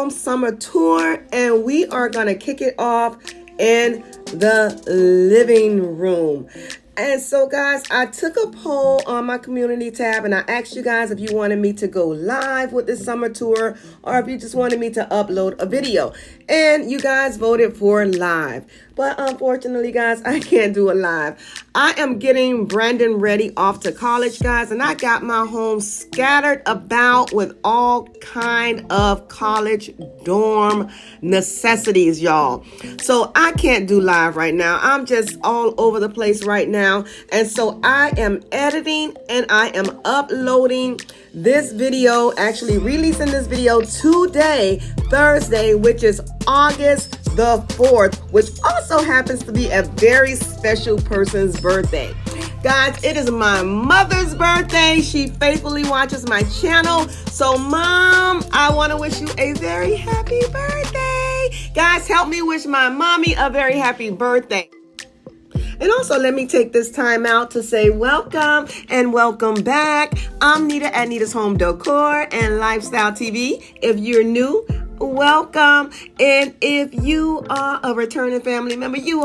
Home Summer Tour, and we are going to kick it off in the living room. And so, guys, I took a poll on my community tab, and I asked you guys if you wanted me to go live with this summer tour or if you just wanted me to upload a video. And you guys voted for live. But unfortunately, guys, I can't do it live. I am getting Brandon ready off to college, guys, and I got my home scattered about with all kind of college dorm necessities, y'all. So I can't do live right now. I'm just all over the place right now. And so I am editing and I am uploading this video, actually releasing this video today, Thursday, which is August the 4th, which also happens to be a very special person's birthday. Guys, it is my mother's birthday. She faithfully watches my channel. So, Mom, I want to wish you a very happy birthday. Guys, help me wish my mommy a very happy birthday. And also, let me take this time out to say welcome and welcome back. I'm Nita at Nita'S Home Decor and Lifestyle TV. If you're new, welcome. And if you are a returning family member, you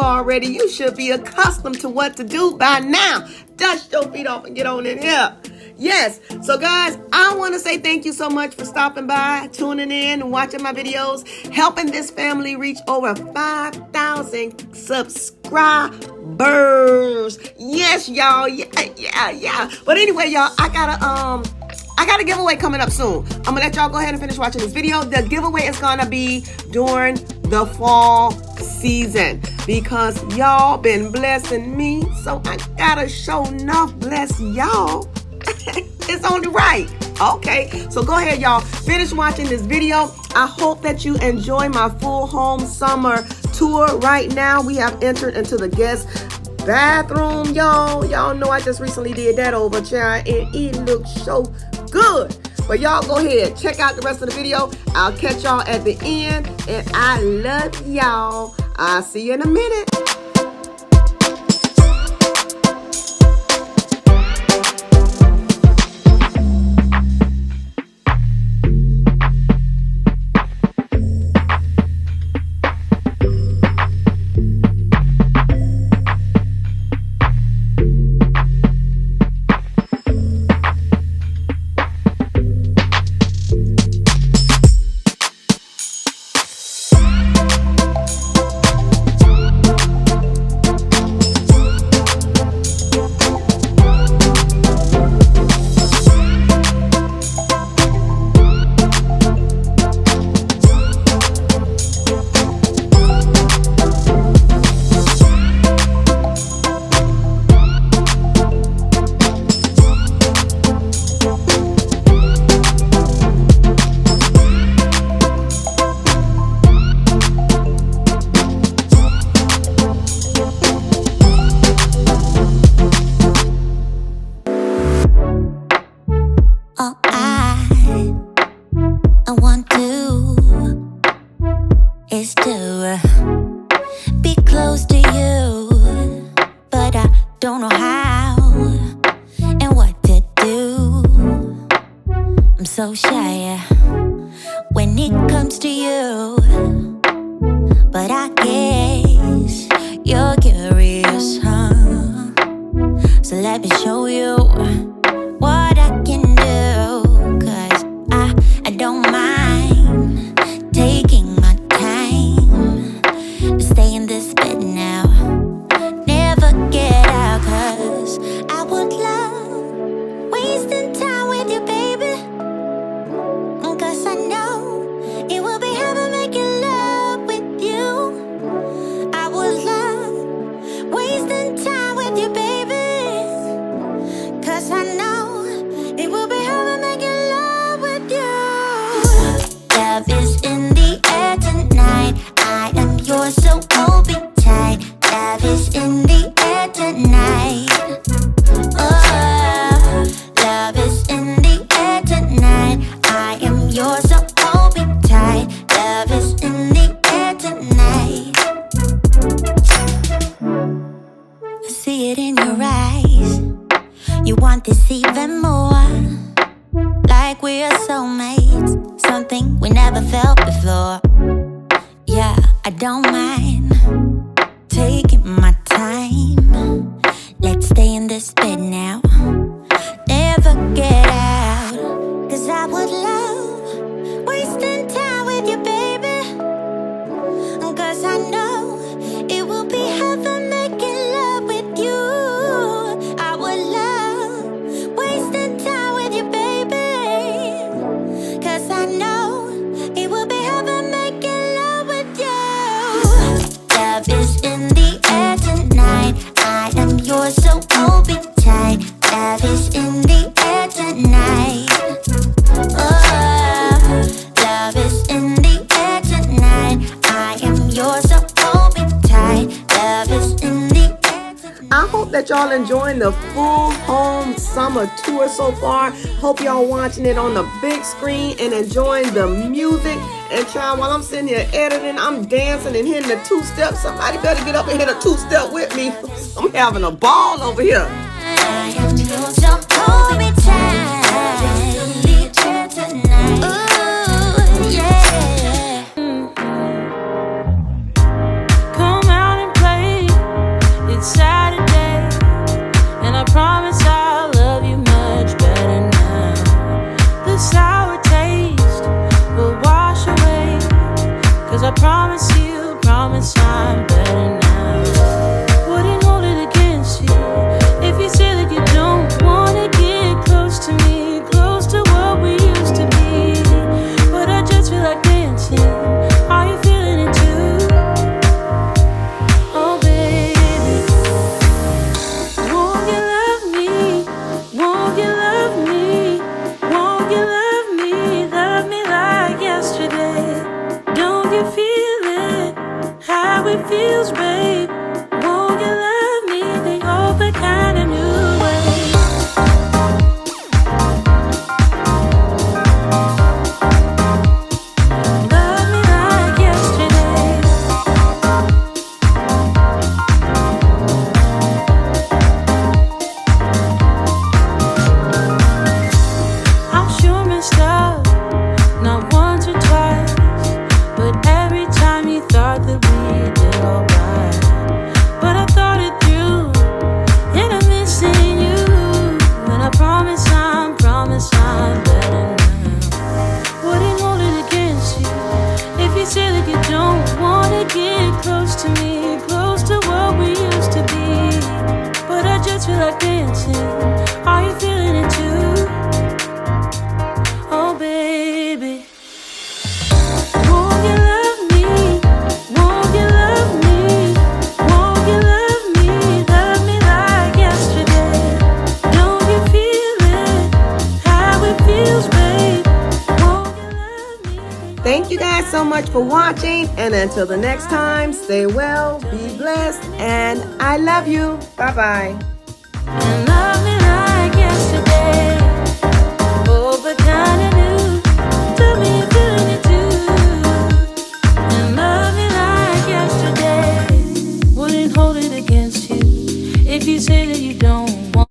should be accustomed to what to do by now. Dust your feet off and get on in here. Yes. So, guys, I want to say thank you so much for stopping by, tuning in, and watching my videos, helping this family reach over 5,000 subscribers. Yes, y'all. Yeah. But anyway, y'all, I got a giveaway coming up soon. I'm gonna let y'all go ahead and finish watching this video. The giveaway is gonna be during the fall season because y'all been blessing me, so I gotta show enough bless y'all. It's only right. Okay, so go ahead, y'all. Finish watching this video. I hope that you enjoy my full home summer tour. Right now, we have entered into the guest bathroom, y'all. Y'all know I just recently did that over, child, and it looks so good. But y'all go ahead, check out the rest of the video. I'll catch y'all at the end, and I love y'all. I'll see you in a minute. So shy when it comes to you, but I guess you're curious, huh? So let me show you what I can do, 'cause I don't mind taking my time to stay in this bed now, never get out, 'cause I would love wasting time with you, baby. 'Cause I know it will be heaven making I don't mind taking my time. Let's stay in this bed now, never get out. 'Cause I would love wasting time with you, baby. 'Cause I know it will be heaven making love with you. I would love wasting time with you, baby. 'Cause I know it will be heaven making love with you. Love is in the air tonight. I am yours, so hold me tight. Love is in the air tonight. Oh, love is in the air tonight. I am yours, so hold me tight. Love is in the air tonight. I hope that y'all enjoying the full home summer tour so far. Hope y'all watching it on the big screen and enjoying the music. And child, while I'm sitting here editing, I'm dancing and hitting the two-step. Somebody better get up and hit a two-step with me. I'm having a ball over here. I am yours, so hold me tight. Love is in the air tonight. Ooh, yeah. Come out and play. It's Saturday, and I promise I'll love you much better now. The sour taste will wash away, 'cause I promise I'm better now. Wouldn't hold it against you if you say that you don't wanna get close to me, close to what we used to be. But I just feel like dancing. Are you feeling it too? Oh baby, won't you love me? Won't you love me? Won't you love me? Love me like yesterday. Don't you feel it? How it feels, babe. Won't you love me the old kind of new way? Love me like yesterday. I'm sure messed up, not once or twice, but every time you thought that we did alright. But I thought it through, and I'm missing you. And I promise I'm better now. Wouldn't hold it against you if you say that you don't wanna get close to me, close to what we used to be. But I just feel like dancing. Are you feeling it too? Oh baby, won't you love me? Won't you love me? Won't you love me? Love me like yesterday. Don't you feel it? How it feels, babe. Won't you love me? Thank you guys so much for watching. And until the next time, stay well, be blessed, and I love you. Bye-bye. And love me